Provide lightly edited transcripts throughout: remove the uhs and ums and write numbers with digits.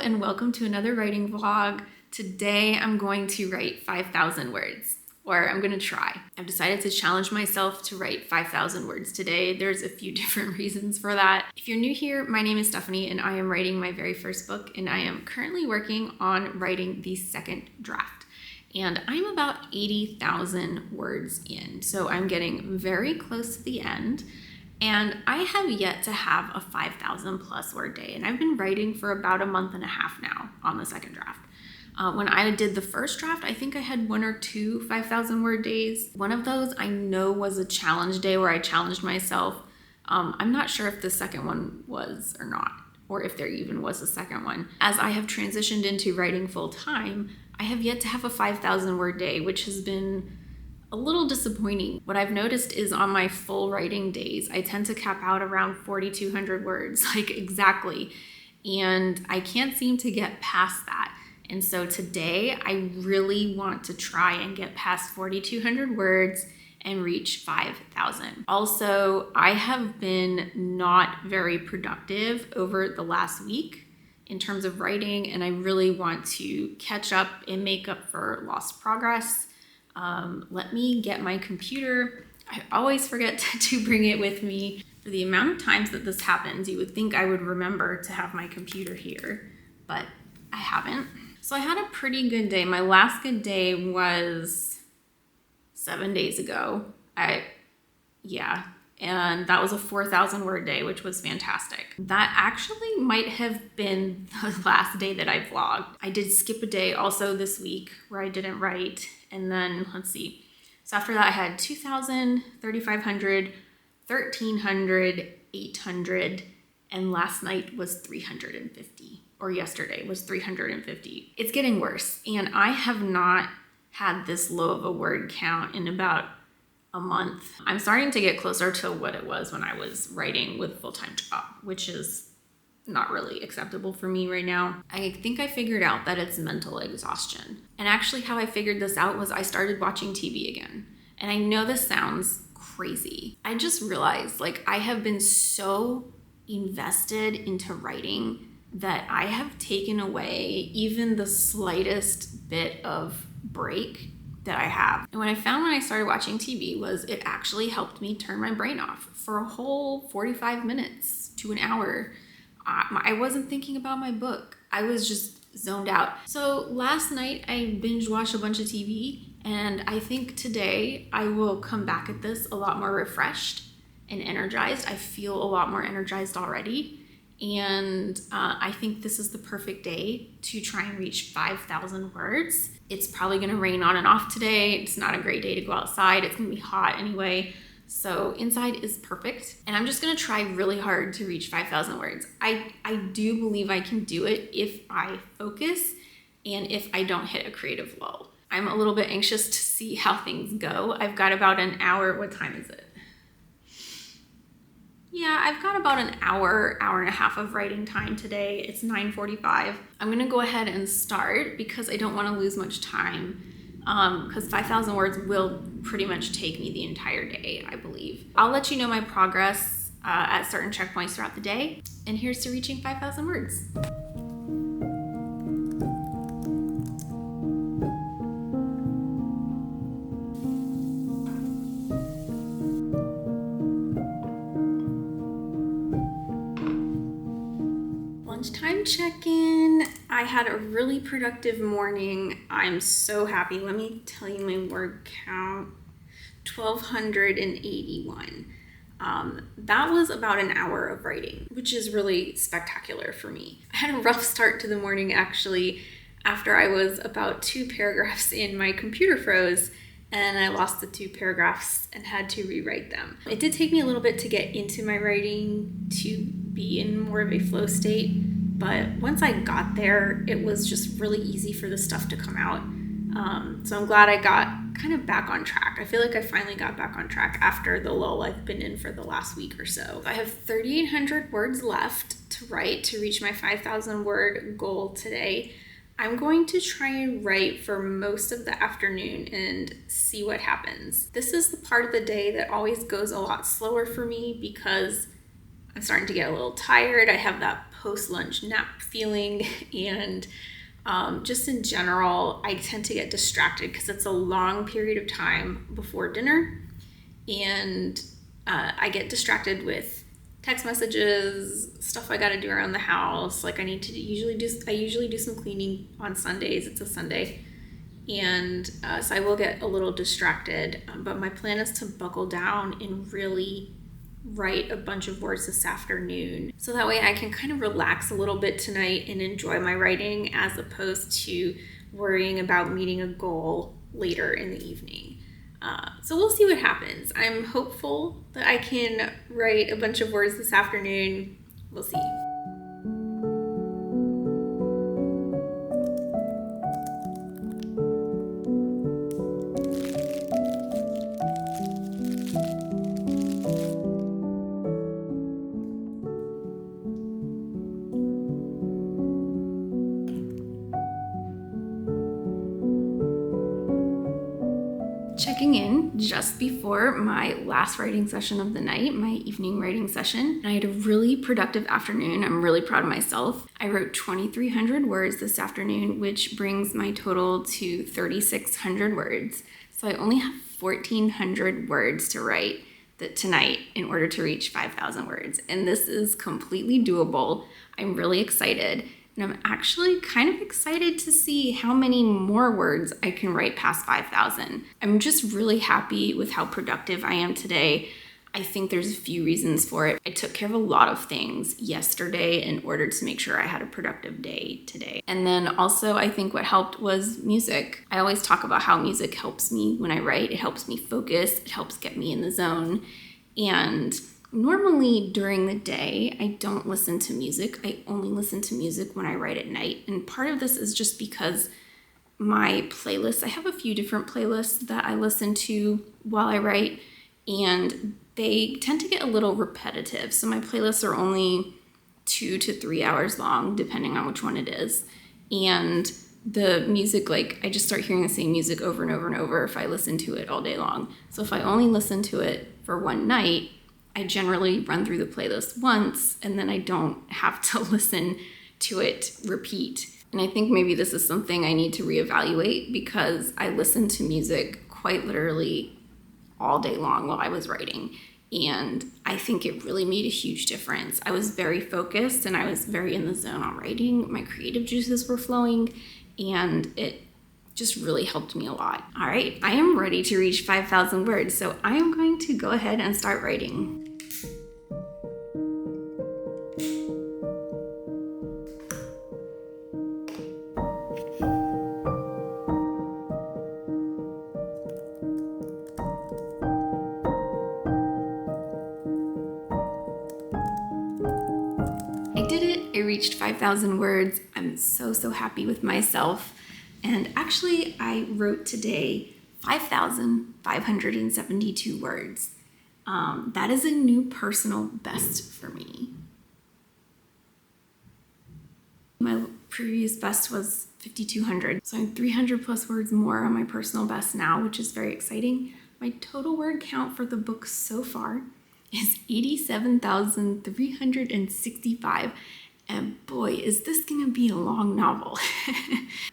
and welcome to another writing vlog. Today I'm going to write 5,000 words, or I'm going to try. I've decided to challenge myself to write 5,000 words today. There's a few different reasons for that. If you're new here, my name is Stephanie and I am writing my very first book, and I am currently working on writing the second draft. And I'm about 80,000 words in, so I'm getting very close to the end. And I have yet to have a 5,000 plus word day, and I've been writing for about a month and a half now on the second draft. When I did the first draft, I think I had 1 or 2 5,000 word days. One of those I know was a challenge day where I challenged myself. I'm not sure if the second one was or not, or if there even was a second one. As I have transitioned into writing full time, I have yet to have a 5,000 word day, which has been a little disappointing. What I've noticed is on my full writing days, I tend to cap out around 4,200 words, like exactly. And I can't seem to get past that. And so today I really want to try and get past 4,200 words and reach 5,000. Also, I have been not very productive over the last week in terms of writing, and I really want to catch up and make up for lost progress. Let me get my computer. I always forget to bring it with me. For the amount of times that this happens, you would think I would remember to have my computer here, but I haven't. So I had a pretty good day. My last good day was 7 days ago. And that was a 4,000 word day, which was fantastic. That actually might have been the last day that I vlogged. I did skip a day also this week where I didn't write. And then let's see. So after that I had 2,000, 3,500, 1,300, 800, and last night was 350, or yesterday was 350. It's getting worse. And I have not had this low of a word count in about a month. I'm starting to get closer to what it was when I was writing with a full-time job, which is not really acceptable for me right now. I think I figured out that it's mental exhaustion. And actually how I figured this out was I started watching TV again. And I know this sounds crazy. I just realized I have been so invested into writing that I have taken away even the slightest bit of break that I have. And what I found when I started watching TV was it actually helped me turn my brain off for a whole 45 minutes to an hour. I wasn't thinking about my book. I was just zoned out. So last night I binge watched a bunch of TV, and I think today I will come back at this a lot more refreshed and energized. I feel a lot more energized already. And I think this is the perfect day to try and reach 5,000 words. It's probably gonna rain on and off today. It's not a great day to go outside. It's gonna be hot anyway. So inside is perfect. And I'm just gonna try really hard to reach 5,000 words. I do believe I can do it if I focus and if I don't hit a creative lull. I'm a little bit anxious to see how things go. I've got about an hour. What time is it? Yeah, I've got about an hour and a half of writing time today. It's 9:45. I'm gonna go ahead and start because I don't wanna lose much time, because 5,000 words will pretty much take me the entire day, I believe. I'll let you know my progress at certain checkpoints throughout the day. And here's to reaching 5,000 words. Lunchtime check-in. I had a really productive morning. I'm so happy. Let me tell you my word count. 1,281. That was about an hour of writing, which is really spectacular for me. I had a rough start to the morning actually. After I was about 2 paragraphs in, my computer froze and I lost the 2 paragraphs and had to rewrite them. It did take me a little bit to get into my writing to be in more of a flow state, but once I got there, it was just really easy for the stuff to come out. So I'm glad I got kind of back on track. I feel like I finally got back on track after the lull I've been in for the last week or so. I have 3,800 words left to write to reach my 5,000 word goal today. I'm going to try and write for most of the afternoon and see what happens. This is the part of the day that always goes a lot slower for me because I'm starting to get a little tired. I have that post-lunch nap feeling, and just in general, I tend to get distracted because it's a long period of time before dinner, and I get distracted with text messages, stuff I gotta do around the house. Like I usually do some cleaning on Sundays. It's a Sunday. And so I will get a little distracted, but my plan is to buckle down and really write a bunch of words this afternoon. So that way I can kind of relax a little bit tonight and enjoy my writing as opposed to worrying about meeting a goal later in the evening. So we'll see what happens. I'm hopeful that I can write a bunch of words this afternoon. We'll see. Checking in just before my last writing session of the night, my evening writing session. I had a really productive afternoon. I'm really proud of myself. I wrote 2,300 words this afternoon, which brings my total to 3,600 words. So I only have 1,400 words to write tonight in order to reach 5,000 words. And this is completely doable. I'm really excited. And I'm actually kind of excited to see how many more words I can write past 5,000. I'm just really happy with how productive I am today. I think there's a few reasons for it. I took care of a lot of things yesterday in order to make sure I had a productive day today. And then also I think what helped was music. I always talk about how music helps me when I write. It helps me focus. It helps get me in the zone. And normally during the day, I don't listen to music. I only listen to music when I write at night. And part of this is just because my playlists, I have a few different playlists that I listen to while I write, and they tend to get a little repetitive. So my playlists are only 2 to 3 hours long, depending on which one it is. And the music, like I just start hearing the same music over and over and over if I listen to it all day long. So if I only listen to it for one night, I generally run through the playlist once and then I don't have to listen to it repeat. And I think maybe this is something I need to reevaluate because I listened to music quite literally all day long while I was writing. And I think it really made a huge difference. I was very focused and I was very in the zone on writing. My creative juices were flowing and it just really helped me a lot. All right, I am ready to reach 5,000 words. So I am going to go ahead and start writing. I did it. I reached 5,000 words. I'm so happy with myself. And actually, I wrote today 5,572 words. That is a new personal best for me. My previous best was 5,200. So I'm 300 plus words more on my personal best now, which is very exciting. My total word count for the book so far is 87,365. And boy, is this gonna be a long novel.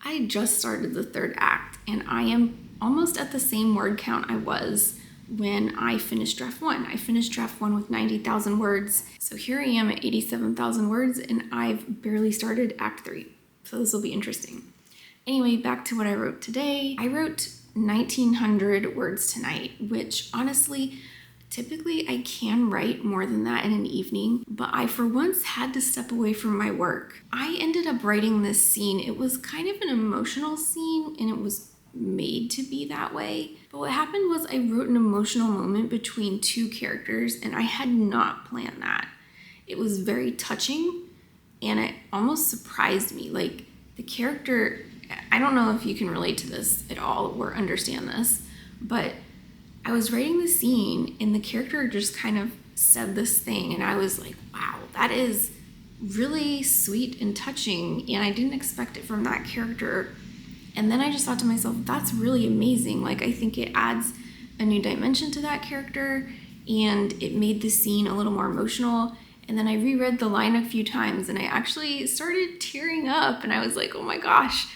I just started the third act and I am almost at the same word count I was when I finished draft one. I finished draft one with 90,000 words. So here I am at 87,000 words and I've barely started act 3. So this will be interesting. Anyway, back to what I wrote today. I wrote 1,900 words tonight, which honestly, typically I can write more than that in an evening, but I for once had to step away from my work. I ended up writing this scene. It was kind of an emotional scene and it was made to be that way. But what happened was I wrote an emotional moment between two characters and I had not planned that. It was very touching and it almost surprised me. Like the character, I don't know if you can relate to this at all or understand this, but I was writing the scene and the character just kind of said this thing and I was like, wow, that is really sweet and touching and I didn't expect it from that character. And then I just thought to myself, that's really amazing. Like I think it adds a new dimension to that character and it made the scene a little more emotional. And then I reread the line a few times and I actually started tearing up, and I was like, oh my gosh,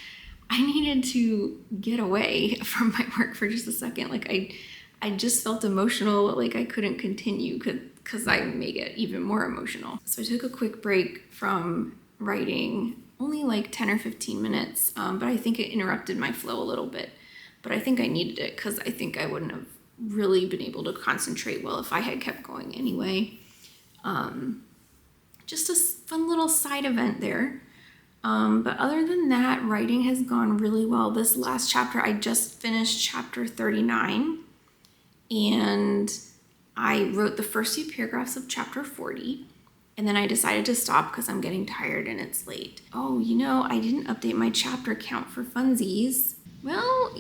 I needed to get away from my work for just a second. Like I just felt emotional, like I couldn't continue because I may get even more emotional. So I took a quick break from writing, only like 10 or 15 minutes, but I think it interrupted my flow a little bit. But I think I needed it because I think I wouldn't have really been able to concentrate well if I had kept going anyway. Just a fun little side event there. But other than that, writing has gone really well. This last chapter, I just finished chapter 39, and I wrote the first few paragraphs of chapter 40, and then I decided to stop because I'm getting tired and it's late. Oh, I didn't update my chapter count for funsies. Well,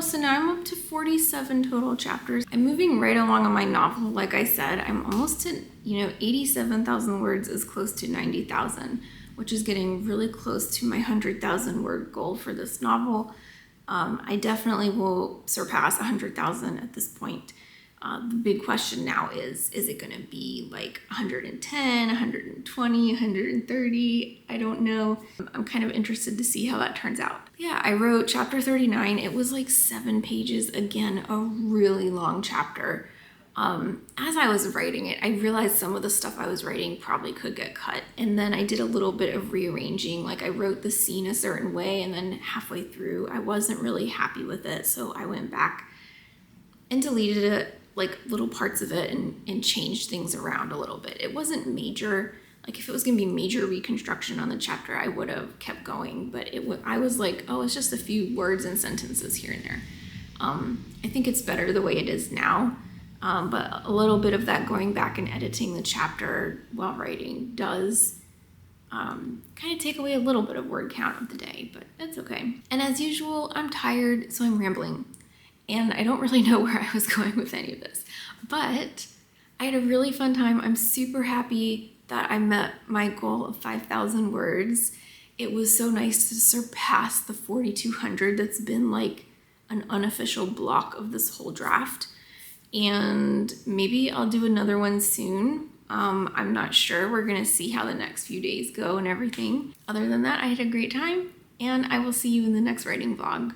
so now I'm up to 47 total chapters. I'm moving right along on my novel. Like I said, I'm almost at, 87,000 words is close to 90,000, which is getting really close to my 100,000 word goal for this novel. I definitely will surpass 100,000 at this point. The big question now is it going to be like 110, 120, 130? I don't know. I'm kind of interested to see how that turns out. Yeah, I wrote chapter 39. It was like 7 pages. Again, a really long chapter. As I was writing it, I realized some of the stuff I was writing probably could get cut. And then I did a little bit of rearranging. Like I wrote the scene a certain way, and then halfway through, I wasn't really happy with it. So I went back and deleted it, like little parts of it, and changed things around a little bit. It wasn't major. Like if it was gonna be major reconstruction on the chapter, I would have kept going, but I was like, oh, it's just a few words and sentences here and there. I think it's better the way it is now, but a little bit of that going back and editing the chapter while writing does kind of take away a little bit of word count of the day, but that's okay. And as usual, I'm tired, so I'm rambling. And I don't really know where I was going with any of this, but I had a really fun time. I'm super happy that I met my goal of 5,000 words. It was so nice to surpass the 4,200 that's been like an unofficial block of this whole draft. And maybe I'll do another one soon. I'm not sure. We're gonna see how the next few days go and everything. Other than that, I had a great time, and I will see you in the next writing vlog.